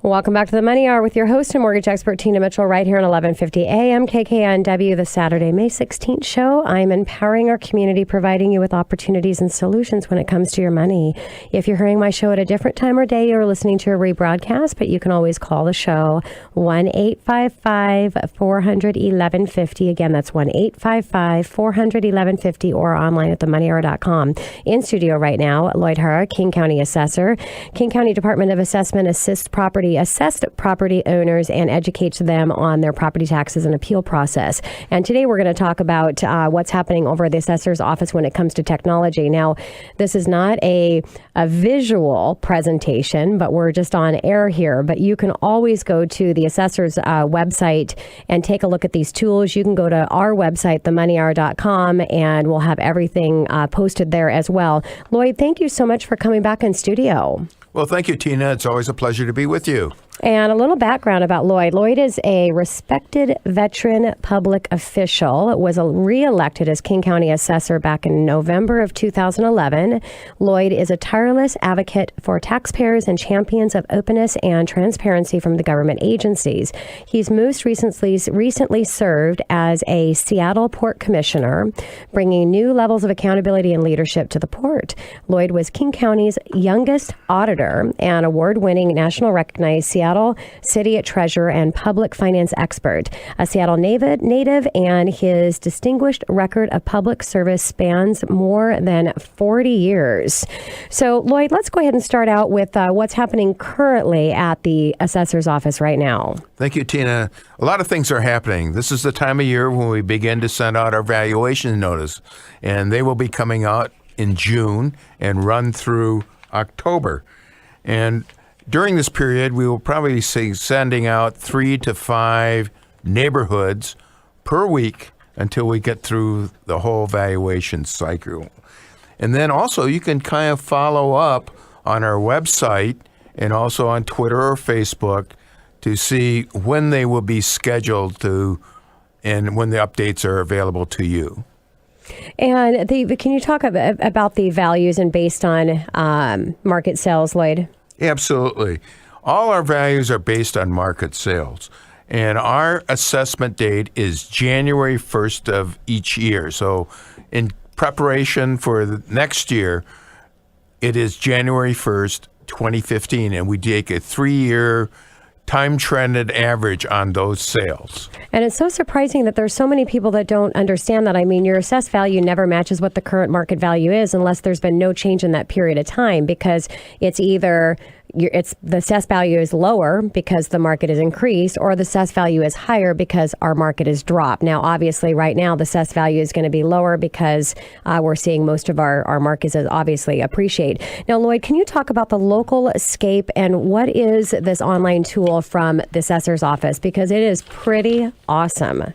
Welcome back to the Money Hour with your host and mortgage expert, Tina Mitchell, right here on 1150 AM KKNW, the Saturday, May 16th show. I'm empowering our community, providing you with opportunities and solutions when it comes to your money. If you're hearing my show at a different time or day, you're listening to a rebroadcast, but you can always call the show 1-855-400-1150. Again, that's 1-855-400-1150 or online at themoneyhour.com. In studio right now, Lloyd Hara, King County Assessor. King County Department of Assessment assessed property owners and educates them on their property taxes and appeal process. And today we're going to talk about what's happening over at the assessor's office when it comes to technology. Now, this is not a visual presentation, but we're just on air here. But you can always go to the assessor's website and take a look at these tools. You can go to our website, themoneyhour.com, and we'll have everything posted there as well. Lloyd, thank you so much for coming back in studio. Well, thank you, Tina. It's always a pleasure to be with you. And a little background about Lloyd. Lloyd is a respected veteran public official, was re-elected as King County Assessor back in November of 2011. Lloyd is a tireless advocate for taxpayers and champions of openness and transparency from the government agencies. He's most recently served as a Seattle Port Commissioner, bringing new levels of accountability and leadership to the port. Lloyd was King County's youngest auditor and award-winning national recognized Seattle City Treasurer and public finance expert, a Seattle native, and his distinguished record of public service spans more than 40 years. So, Lloyd, let's go ahead and start out with what's happening currently at the assessor's office right now. Thank you, Tina. A lot of things are happening. This is the time of year when we begin to send out our valuation notice, and they will be coming out in June and run through October. And during this period, we will probably be sending out 3 to 5 neighborhoods per week until we get through the whole valuation cycle. And then also you can kind of follow up on our website and also on Twitter or Facebook to see when they will be scheduled to and when the updates are available to you. And can you talk about the values and based on market sales, Lloyd? Absolutely. All our values are based on market sales. And our assessment date is January 1st of each year. So in preparation for the next year, it is January 1st, 2015. And we take a 3-year time-trended average on those sales. And it's so surprising that there's so many people that don't understand that. I mean, your assessed value never matches what the current market value is unless there's been no change in that period of time, because it's either the assessed value is lower because the market has increased, or the assessed value is higher because our market has dropped. Now, obviously, right now, the assessed value is going to be lower because we're seeing most of our markets obviously appreciate. Now, Lloyd, can you talk about the Localscape and what is this online tool from the assessor's office? Because it is pretty awesome.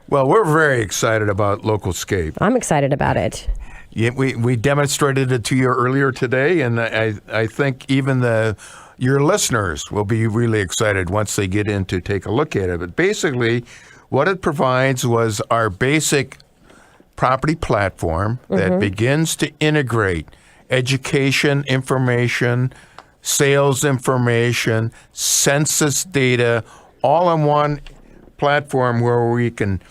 Well, we're very excited about Localscape. I'm excited about it. Yeah, we demonstrated it to you earlier today, and I think even your listeners will be really excited once they get in to take a look at it. But basically, what it provides was our basic property platform that begins to integrate education information, sales information, census data, all in one platform where you can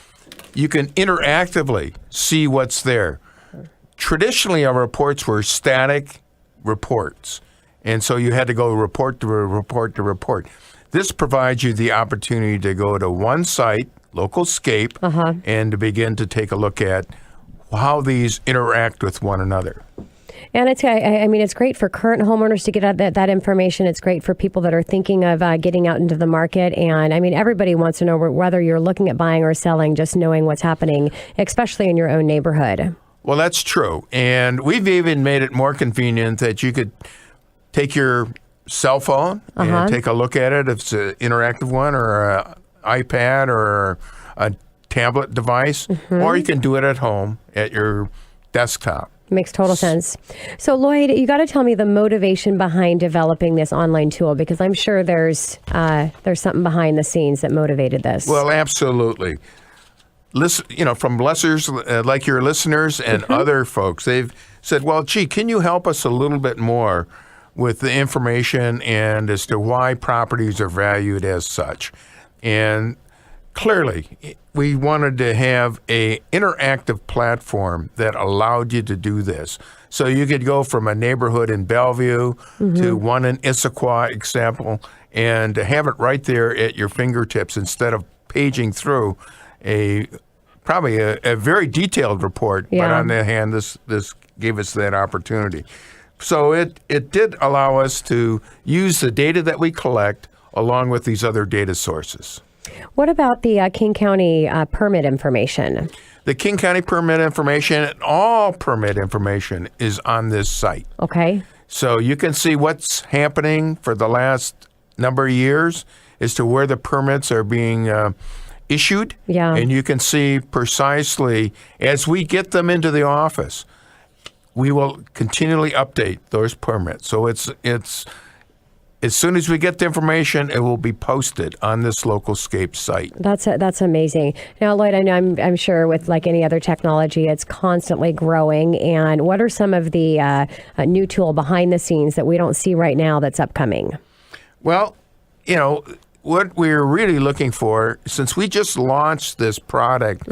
interactively see what's there. Traditionally, our reports were static reports, and so you had to go report to report to report. This provides you the opportunity to go to one site, Localscape, and to begin to take a look at how these interact with one another. And it's great for current homeowners to get that information. It's great for people that are thinking of getting out into the market. And I mean, everybody wants to know whether you're looking at buying or selling, just knowing what's happening, especially in your own neighborhood. Well, that's true. And we've even made it more convenient that you could take your cell phone and take a look at it if it's an interactive one or an iPad or a tablet device, or you can do it at home at your desktop. Makes total sense. So, Lloyd, you got to tell me the motivation behind developing this online tool, because I'm sure there's something behind the scenes that motivated this. Well, absolutely. Listen, from listeners like your listeners and other folks, they've said, well, gee, can you help us a little bit more with the information and as to why properties are valued as such. And clearly, we wanted to have a interactive platform that allowed you to do this. So you could go from a neighborhood in Bellevue to one in Issaquah, example, and have it right there at your fingertips instead of paging through probably a very detailed report. But on the other hand, this gave us that opportunity. So it did allow us to use the data that we collect along with these other data sources. What about the King County permit information? The King County permit information and all permit information is on this site. Okay. So you can see what's happening for the last number of years as to where the permits are being issued. Yeah. And you can see precisely as we get them into the office, we will continually update those permits. So it's as soon as we get the information, it will be posted on this Localscape site. That's amazing. Now, Lloyd, I know I'm sure with like any other technology, it's constantly growing. And what are some of the new tool behind the scenes that we don't see right now that's upcoming? Well, what we're really looking for, since we just launched this product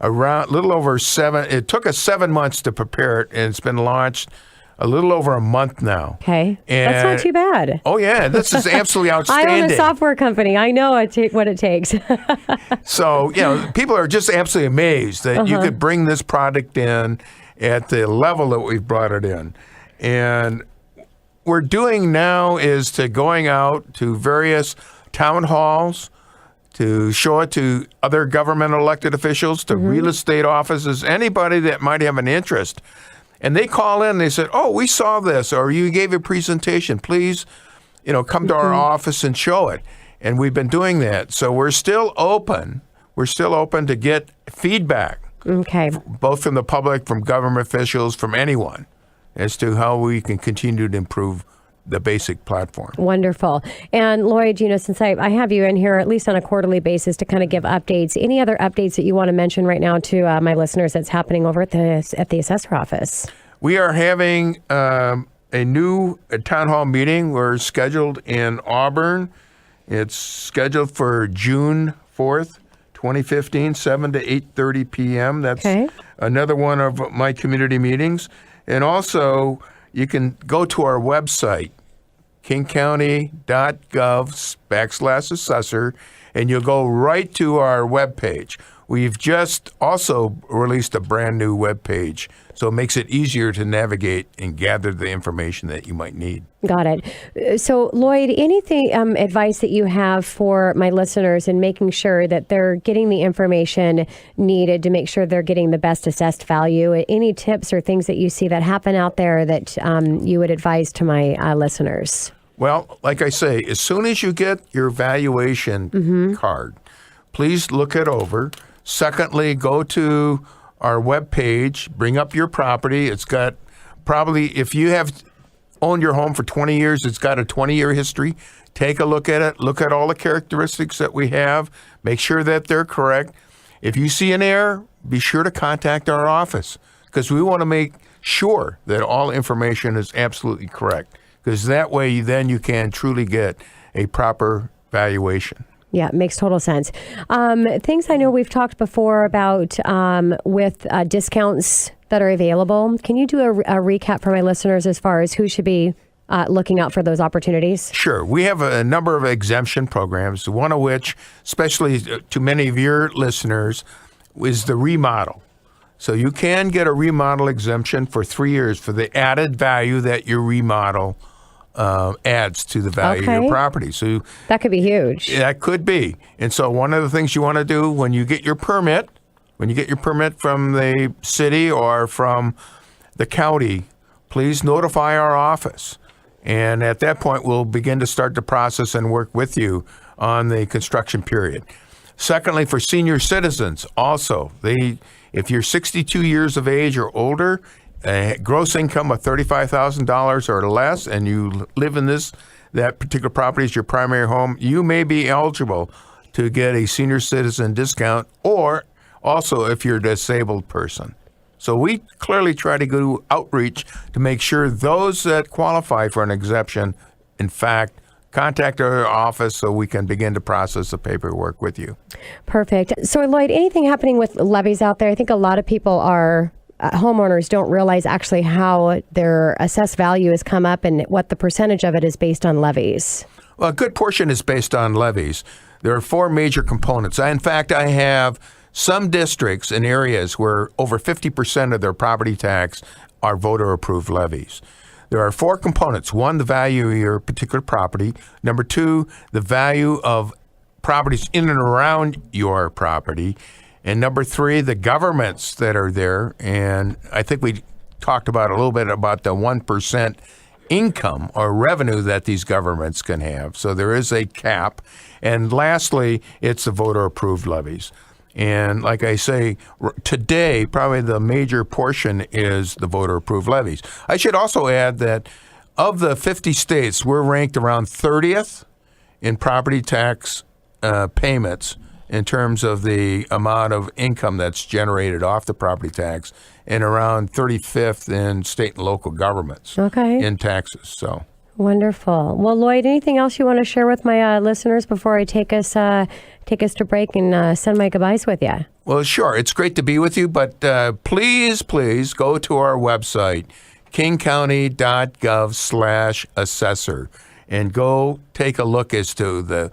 around a little over it took us 7 months to prepare it, and it's been launched a little over a month now. Okay. And that's not too bad. Oh, yeah. This is absolutely outstanding. I own a software company. I know what it takes. So, people are just absolutely amazed that you could bring this product in at the level that we've brought it in. And we're doing now is to going out to various town halls to show it to other government elected officials, to real estate offices, anybody that might have an interest. And they call in and they said, oh, we saw this, or you gave a presentation. Please, come to our office and show it. And we've been doing that. So we're still open. We're still open to get feedback. Okay. Both from the public, from government officials, from anyone, as to how we can continue to improve the basic platform. Wonderful. And Lloyd, since I have you in here at least on a quarterly basis to kind of give updates, any other updates that you want to mention right now to my listeners that's happening over at the assessor office? We are having a new town hall meeting. We're scheduled in Auburn. It's scheduled for June 4th, 2015, 7 to 8:30 p.m. That's another one of my community meetings. And also, you can go to our website, kingcounty.gov/assessor, and you'll go right to our webpage. We've just also released a brand new webpage, so it makes it easier to navigate and gather the information that you might need. Got it. So, Lloyd, anything advice that you have for my listeners in making sure that they're getting the information needed to make sure they're getting the best assessed value? Any tips or things that you see that happen out there that you would advise to my listeners? Well, like I say, as soon as you get your valuation card, please look it over. Secondly, go to our webpage, bring up your property. It's got probably, if you have owned your home for 20 years, it's got a 20-year history. Take a look at it. Look at all the characteristics that we have. Make sure that they're correct. If you see an error, be sure to contact our office because we want to make sure that all information is absolutely correct because that way then you can truly get a proper valuation. Yeah, it makes total sense. Things I know we've talked before about with discounts that are available. Can you do a recap for my listeners as far as who should be looking out for those opportunities? Sure. We have a number of exemption programs, one of which, especially to many of your listeners, is the remodel. So you can get a remodel exemption for 3 years for the added value that your remodel adds to the value of your property. So that could be huge. That could be. And so one of the things you want to do when you get your permit, from the city or from the county, please notify our office. And at that point, we'll begin to start the process and work with you on the construction period. Secondly, for senior citizens, also, if you're 62 years of age or older, gross income of $35,000 or less, and you live in that particular property is your primary home, you may be eligible to get a senior citizen discount, or also if you're a disabled person. So we clearly try to do outreach to make sure those that qualify for an exemption, in fact, contact our office so we can begin to process the paperwork with you. Perfect. So, Lloyd, anything happening with levies out there? I think a lot of people are homeowners don't realize actually how their assessed value has come up and what the percentage of it is based on levies. Well, a good portion is based on levies. There are 4 major components. In fact, I have some districts and areas where over 50% of their property tax are voter-approved levies. There are 4 components. 1, the value of your particular property. Number 2, the value of properties in and around your property. And number 3, the governments that are there. And I think we talked about a little bit about the 1% income or revenue that these governments can have. So there is a cap. And lastly, it's the voter-approved levies. And like I say, today, probably the major portion is the voter-approved levies. I should also add that of the 50 states, we're ranked around 30th in property tax payments in terms of the amount of income that's generated off the property tax, and around 35th in state and local governments in taxes. So wonderful. Well, Lloyd, anything else you want to share with my listeners before I take us to break and send my goodbyes with you? Well, sure. It's great to be with you, but please go to our website, kingcounty.gov/assessor, and go take a look as to the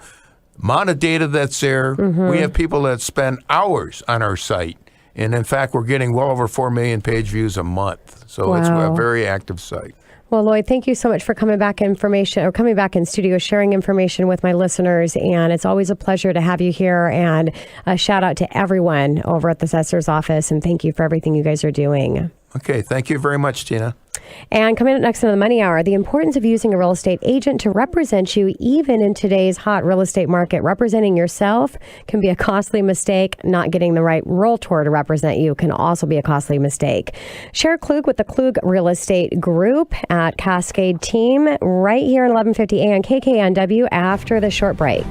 amount of data that's there. We have people that spend hours on our site. And in fact, we're getting well over 4 million page views a month. So It's a very active site. Well, Lloyd, thank you so much for coming back in studio, sharing information with my listeners. And it's always a pleasure to have you here. And a shout out to everyone over at the Assessor's office. And thank you for everything you guys are doing. Okay. Thank you very much, Tina. And coming up next in the Money Hour, the importance of using a real estate agent to represent you, even in today's hot real estate market. Representing yourself can be a costly mistake. Not getting the right realtor to represent you can also be a costly mistake. Share Klug with the Klug Real Estate Group at Cascade Team right here at 1150 AM KKNW after the short break.